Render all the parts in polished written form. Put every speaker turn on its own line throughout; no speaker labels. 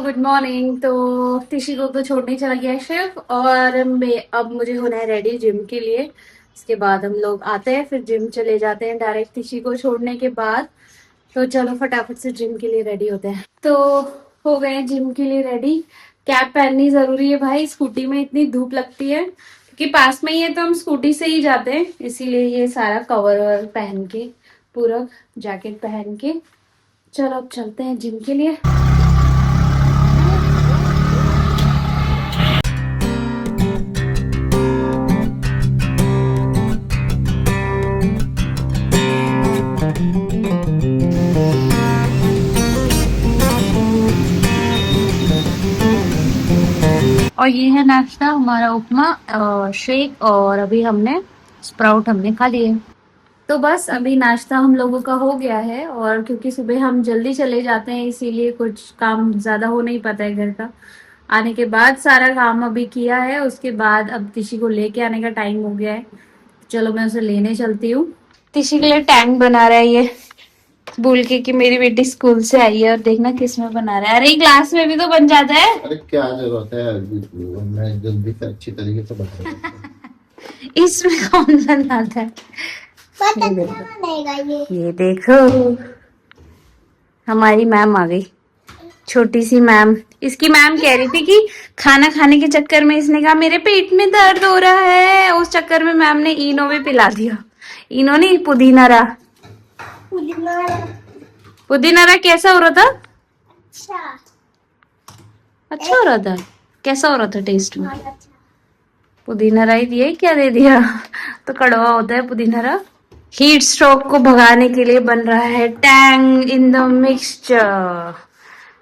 Good morning. तो तिशी को तो छोड़ने चला गया है शिव, और मैं अब मुझे होना है रेडी जिम के लिए। इसके बाद हम लोग आते हैं, फिर जिम चले जाते हैं डायरेक्ट तिशी को छोड़ने के बाद। तो चलो फटाफट से जिम के लिए रेडी होते हैं। तो हो गए हैं जिम के लिए रेडी। कैप पहननी जरूरी है भाई, स्कूटी में इतनी धूप लगती है, क्योंकि पास में ही है तो हम स्कूटी से ही जाते हैं, इसीलिए ये सारा कवर वर पहन के, पूरा जैकेट पहन के चलो अब चलते हैं जिम के लिए। और ये है नाश्ता हमारा, उपमा शेक, और अभी हमने स्प्राउट हमने खा लिए। तो बस अभी नाश्ता हम लोगों का हो गया है, और क्योंकि सुबह हम जल्दी चले जाते हैं इसीलिए कुछ काम ज्यादा हो नहीं पाता है घर का। आने के बाद सारा काम अभी किया है, उसके बाद अब तिशी को लेके आने का टाइम हो गया है। चलो मैं उसे लेने चलती हूँ। तिशी के लिए टैंक बना रहा है ये, बोल के कि मेरी बेटी स्कूल से आई है, और देखना किस में बना रहा है। अरे ग्लास में भी तो बन जाता है।
अरे क्या जरूरत है, मैं जल्दी से अच्छी तरीके से बना
इसमें कौन बनाता है? ये देखो हमारी मैम आ गई, छोटी सी मैम। इसकी मैम कह रही थी कि खाना खाने के चक्कर में इसने कहा मेरे पेट में दर्द हो रहा है, उस चक्कर में मैम ने इनो भी पिला दिया। इनो नहीं, पुदीना रहा। पुदीना रहा कैसा हो रहा था? अच्छा हो रहा था। कैसा हो रहा था टेस्ट में? पुदीना राई दिया, क्या दे दिया? तो कड़वा होता है पुदीना रा। हीट स्ट्रोक को भगाने के लिए बन रहा है Tang in the mixture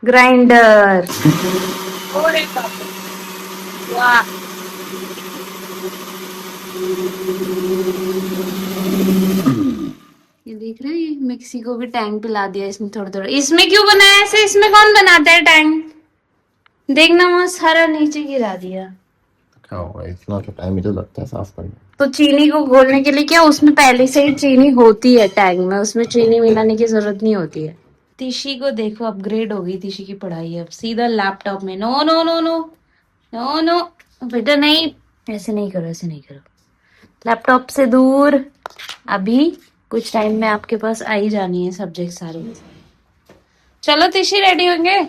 grinder. वाह, ये देख रहे हैं, ये मिक्सी को भी टैंग पिला दिया इसने थोड़ा थोड़ा। इसमें क्यों बनाया ऐसे? इसमें कौन बनाता है टैंग? देखना वहां सारा नीचे गिरा दिया।
क्या होगा, इतना तो टाइम ही तो लगता है साफ करने।
तो चीनी को घोलने के लिए क्या उसमें पहले से ही चीनी होती है टैंक में, उसमें चीनी मिलाने की जरूरत नहीं होती है। तिशी को देखो अपग्रेड हो गई तिशी की पढ़ाई, अब सीधा लैपटॉप में। No no no no no no बेटा, नहीं ऐसे नहीं करो, ऐसे नहीं करो, लैपटॉप से दूर। अभी कुछ टाइम में आपके पास आ ही जानी है सब्जेक्ट सारे। चलो तिशी रेडी होंगे?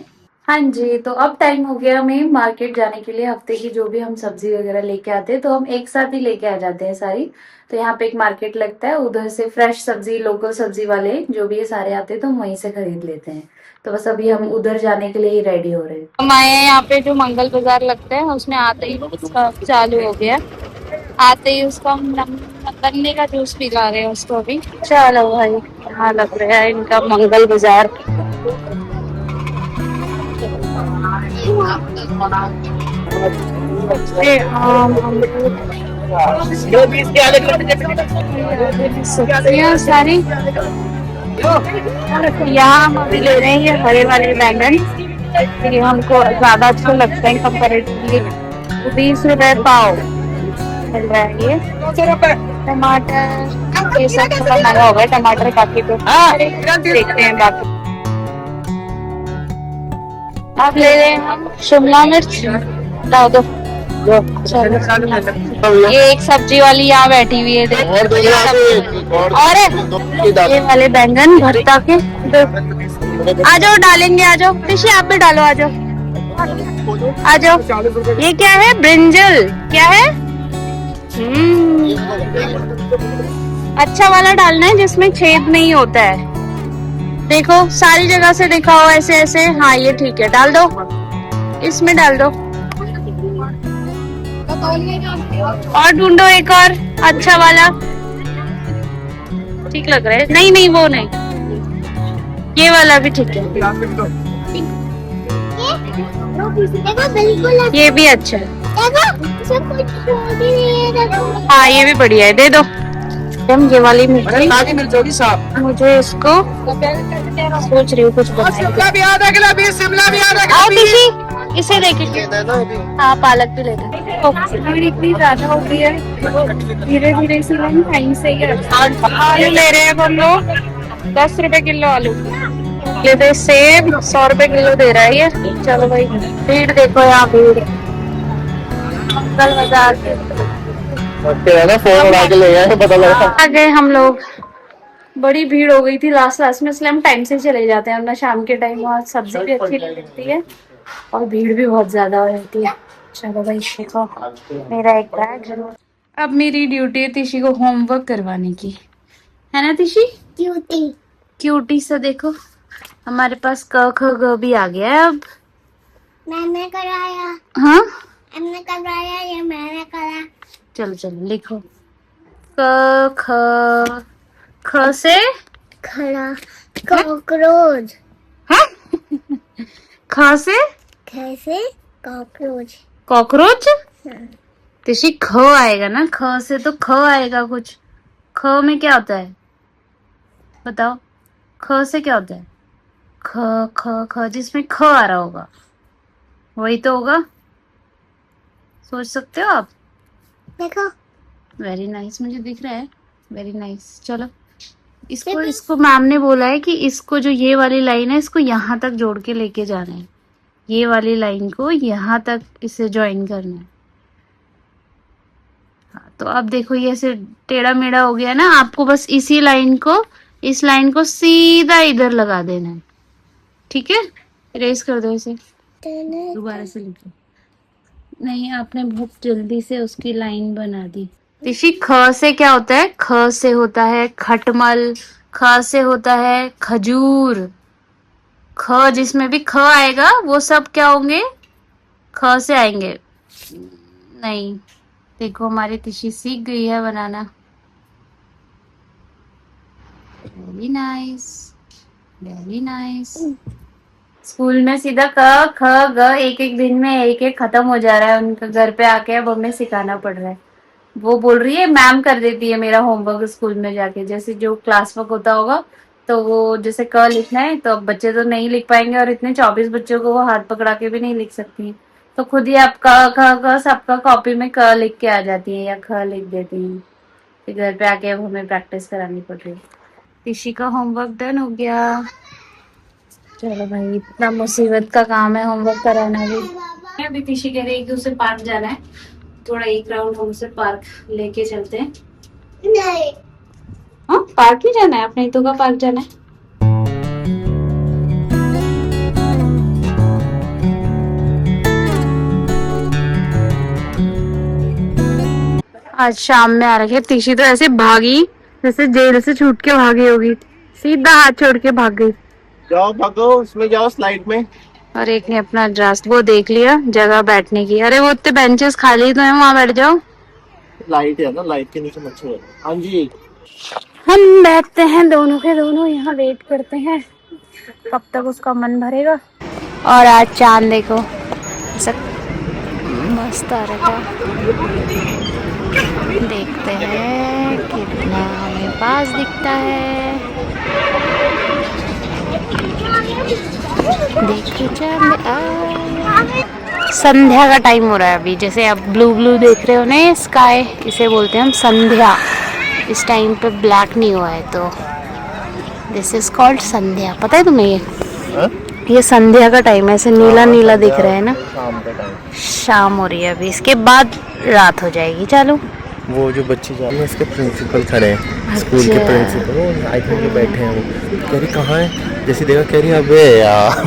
हाँ जी, तो अब टाइम हो गया हमें मार्केट जाने के लिए। हफ्ते की जो भी हम सब्जी वगैरह लेके आते हैं तो हम एक साथ ही लेके आ जाते हैं सारी। तो यहाँ पे एक मार्केट लगता है, उधर से फ्रेश सब्जी, लोकल सब्जी वाले जो भी ये सारे आते हैं तो हम वहीं से खरीद लेते हैं। तो बस अभी हम उधर जाने के लिए ही रेडी हो रहे हैं। हम आए हैं यहाँ पे जो मंगल बाजार लगता है, उसमें आते ही उसका चालू हो गया। आते ही उसका हम गन्ने का जूस पिला रहे हैं उसको अभी। चलो भाई, हाँ लग रहा है इनका मंगल बाजार। सब्जियां सारी यहाँ हम अभी ले रहे हैं ये हरे वाले बैंगन, ये हमको ज्यादा अच्छे लगते हैं कंपेरेटिवली। 20 रुपए पाव मिल रहा है ये। टमाटर ये सब थोड़ा महंगा हो गया, टमाटर काफी। तो देखते हैं बाकी। अब ले रहे हैं हम शिमला मिर्च, डाल दो। ये एक सब्जी वाली यहाँ बैठी हुई है, और ये वाले बैंगन भरता के। आ जाओ डालेंगे, आ जाओ ऋषि, आप भी डालो, आ जाओ आ जाओ। ये क्या है? ब्रिंजल क्या है? अच्छा वाला डालना है जिसमें छेद नहीं होता है। देखो सारी जगह से दिखाओ ऐसे ऐसे। हाँ ये ठीक है, डाल दो, इसमें डाल दो। और ढूंढो एक और अच्छा वाला, ठीक लग रहा है। नहीं नहीं वो नहीं, ये वाला भी ठीक है, ये भी अच्छा है। हाँ ये भी बढ़िया है, दे दो। ये वाली मिर्ची, मुझे इसको सोच रही हूँ कुछ इसे देखिए। हाँ पालक भी लेते। इतनी ज्यादा हो गई है, धीरे धीरे इसीलिए टाइम से ही। आलू ले रहे हैं हम लोग 10 रुपए किलो आलू। ये तो सेब 100 रुपए किलो दे रहा है ये। चलो भाई, भीड़ देखो यहाँ, भीड़ मंगल बाजार के।
फोन उड़ा के ले गए, पता लगा।
आ गए हम लोग। बड़ी भीड़ हो गई थी लास्ट लास्ट में, इसलिए हम टाइम से चले जाते हैं, वरना शाम के टाइम वहाँ सब्जी भी अच्छी नहीं मिलती है और भीड़ भी बहुत ज्यादा हो जाती है। चलो भाई देखो, मेरा एक बैग। अब मेरी ड्यूटी है तिशी को होमवर्क करवाने की, है ना तिशी? क्यूटी क्यूटी से देखो, हमारे पास क ख ग भी आ गया है अब। मैंने कराया। हाँ मैंने कराया, ये मैंने करा। चलो चलो लिखो। क ख, ख से खड़ा कॉकरोच। हाँ ख से कैसे कॉकरोच। कॉकरोच तिशी ख आएगा ना, ख से तो ख आएगा कुछ। ख में क्या होता है बताओ? ख से क्या होता है? ख ख ख जिसमें ख आ रहा होगा वही तो होगा, सोच सकते हो आप। देखो वेरी नाइस, मुझे दिख रहा है, वेरी नाइस। चलो इसको मैम ने बोला है कि इसको जो ये वाली लाइन है इसको यहाँ तक जोड़ के लेके जाना है, ये वाली लाइन को यहाँ तक इसे ज्वाइन करना है। हाँ, तो अब देखो ये ऐसे टेढ़ा मेढ़ा हो गया ना, आपको बस इसी लाइन को, इस लाइन को सीधा इधर लगा देना है, ठीक है? इरेज कर दो इसे, दोबारा से लिखो। नहीं, आपने बहुत जल्दी से उसकी लाइन बना दी। ऋषि ख से क्या होता है? ख से होता है खटमल, ख से होता है खजूर। ख जिसमें भी ख आएगा वो सब क्या होंगे? ख से आएंगे। नहीं, देखो हमारी तिशी सीख गई है बनाना। Very nice, very nice. School में सीधा क ख ग एक एक दिन में एक एक खत्म हो जा रहा है उनका, घर पे आके अब हमें सिखाना पड़ रहा है। वो बोल रही है मैम कर देती है मेरा होमवर्क स्कूल में जाके, जैसे जो क्लास वर्क होता होगा तो वो जैसे क लिखना है तो अब बच्चे तो नहीं लिख पाएंगे और इतने 24 बच्चों को वो हाथ पकड़ा के भी नहीं लिख सकती, तो खुद ही आप क ख ग सबका कॉपी में क लिख के आ जाती है या ख लिख देती हैं। फिर घर पे आके अब हमें प्रैक्टिस करानी पड़ रही है। ऋषि का होमवर्क डन हो गया। चलो भाई, इतना मुसीबत का काम है होमवर्क कराना भी। अभी तिशी कह रही है कि उसे पार्क जाना है, थोड़ा एक राउंड हम उसे पार्क लेके चलते हैं। नहीं, हाँ पार्क नहीं जाना है, अपने तो का पार्क जाना है। आज शाम में आ रखी है तिशी, तो ऐसे भागी जैसे जेल से छूट के भागी होगी, सीधा हाथ छोड़ के भाग गई।
जाओ भागो, उसमें जाओ स्लाइड में।
और एक ने अपना एडजस्ट वो देख लिया जगह बैठने की। अरे वो इतने बेंचेस खाली तो है, वहां बैठ जाओ।
लाइट है ना, लाइट के नीचे मच्छर है। हाँ जी,
हम बैठते हैं दोनों के दोनों यहाँ, वेट करते हैं कब तक उसका मन भरेगा। और आज चांद देखो ऐसा मस्त आ रहा है, देखते हैं कितना हमें पास दिखता है। देखो चांद संध्या का टाइम हो रहा है अभी, जैसे आप ब्लू ब्लू देख रहे हो ना ये स्काई, इसे बोलते हैं हम संध्या। इस टाइम पे ब्लैक नहीं हुआ है तो दिस इज कॉल्ड संध्या। पता है तुम्हें ये संध्या का टाइम है, ऐसे नीला नीला दिख रहा है ना।
शाम का टाइम,
शाम हो रही है अभी, इसके बाद रात हो जाएगी। चालू
वो जो बच्चे जा रहे हैं इसके प्रिंसिपल खड़े हैं, स्कूल के प्रिंसिपल आई थिंक ये बैठे हैं। वो कह रही कहाँ है, जैसे देखा कह रही अबे यार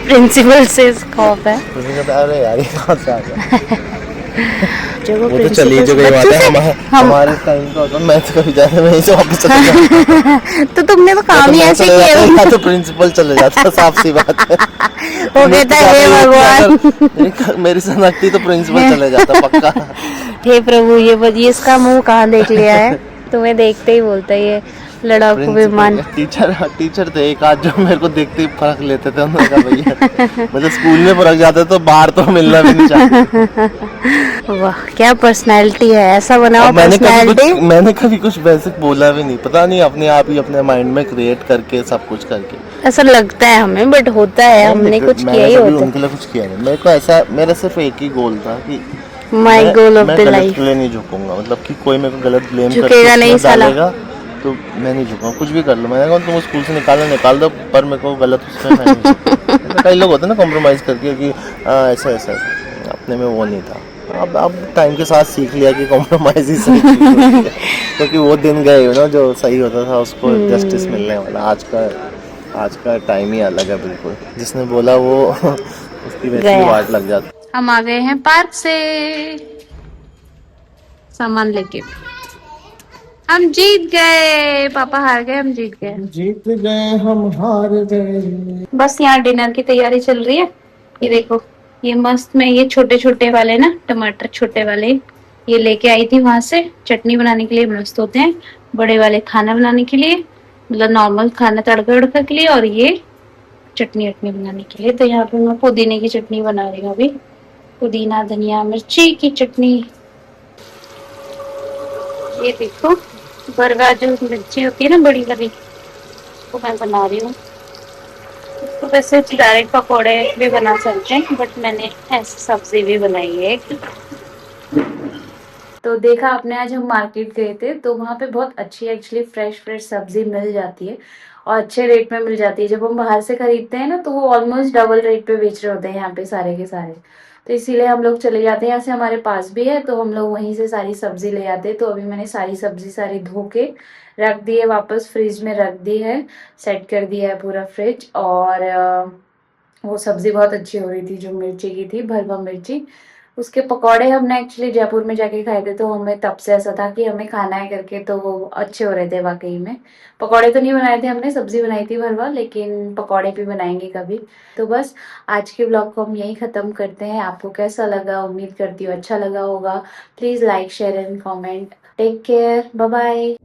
प्रिंसिपल से खौफ है।
अरे यार ये कहाँ से आ गया।
वो
तो चली जो गई बात है, हमारे टाइम का होता, मैं तो कभी जाने में से वापस चला जाता।
तो तुमने तो काम ही ऐसे किया,
तो प्रिंसिपल चले जाता, साफ सी बात है।
वो कहता है हे भगवान,
मेरी सनकती तो प्रिंसिपल चले जाता पक्का।
हे प्रभु, ये इसका मुंह कहाँ देख लिया है, तुम्हें देखते ही बोलता है ये लड़ाकू विमान।
टीचर थे एक आध जो मेरे को देखते ही फर्क लेते थे, उन्होंने कहा भैया मतलब स्कूल में फर्क जाते तो बाहर तो मिलना भी नहीं चाहिए।
वाह क्या पर्सनैलिटी है, ऐसा बनाओ पर्सनैलिटी।
मैंने कभी कुछ वैसे बोला भी नहीं, पता नहीं अपने आप ही अपने माइंड में क्रिएट करके सब कुछ करके
ऐसा लगता है हमें, बट होता है हमने कुछ किया ही होता है।
उनके लिए कुछ किया नहीं, मेरे को ऐसा, मेरा सिर्फ एक ही गोल था कि
my goal of the life,
मैं नहीं झुकूंगा, मतलब कि कोई मेरे को गलत ब्लेम
झुकेगा नहीं साला।
तो मैं नहीं झुका, कुछ भी कर लो। मैंने कहा तुम स्कूल से निकाल दो, पर मेरे को गलत उसमें मैं नहीं झुका। कई लोग होते हैं ना कॉम्प्रोमाइज़ करके कि ऐसा ऐसा, अपने में वो नहीं था। अब टाइम के साथ सीख लिया कि कॉम्प्रोमाइज़ ही सही चीज़ होती है, क्योंकि वो दिन गए ना जो सही होता था उसको जस्टिस मिलने वाला। आज का टाइम ही अलग है बिल्कुल। जिसने बोला वो उसकी वैसी ही वाट लग जाती।
हम आ गए हैं पार्क से सामान लेके। हम जीत गए, पापा हार गए, हम जीत गए।
जीत गए हम हार गए।
बस यहाँ डिनर की तैयारी चल रही है। ये देखो, ये मस्त में ये छोटे छोटे वाले ना टमाटर छोटे वाले ये लेके आई थी वहां से, चटनी बनाने के लिए मस्त होते हैं। बड़े वाले खाना बनाने के लिए, मतलब नॉर्मल खाना तड़का वड़का के लिए, और ये चटनी वटनी बनाने के लिए। तो यहाँ पे मैं पुदीने की चटनी बना रही हूँ अभी, पुदीना धनिया मिर्ची की चटनी। ये देखो, बरगा जो मिर्ची होती है ना बड़ी वाली, वो मैं बना रही हूँ। तो वैसे डायरेक्ट पकौड़े भी बना सकते हैं, बट मैंने ऐसी सब्जी भी बनाई है। तो देखा आपने, आज हम मार्केट गए थे तो वहाँ पे बहुत अच्छी एक्चुअली फ्रेश फ्रेश सब्जी मिल जाती है और अच्छे रेट में मिल जाती है। जब हम बाहर से खरीदते हैं ना तो वो ऑलमोस्ट डबल रेट पे बेच रहे होते हैं यहाँ पे सारे के सारे। तो इसीलिए हम लोग चले जाते हैं, यहाँ से हमारे पास भी है तो हम लोग वहीं से सारी सब्जी ले आते हैं। तो अभी मैंने सारी सब्जी सारी धो के रख दी है, वापस फ्रिज में रख दी है, सेट कर दिया है पूरा फ्रिज। और वो सब्जी बहुत अच्छी हो रही थी जो मिर्ची की थी, भरवा मिर्ची। उसके पकौड़े हमने एक्चुअली जयपुर में जाके खाए थे तो हमें तब से ऐसा था कि हमें खाना है करके, तो वो अच्छे हो रहे थे वाकई में। पकौड़े तो नहीं बनाए थे हमने, सब्जी बनाई थी भरवा, लेकिन पकौड़े भी बनाएंगे कभी। तो बस आज के ब्लॉग को हम यही खत्म करते हैं। आपको कैसा लगा, उम्मीद करती हूँ अच्छा लगा होगा। Please like share and comment. Take care, bye bye.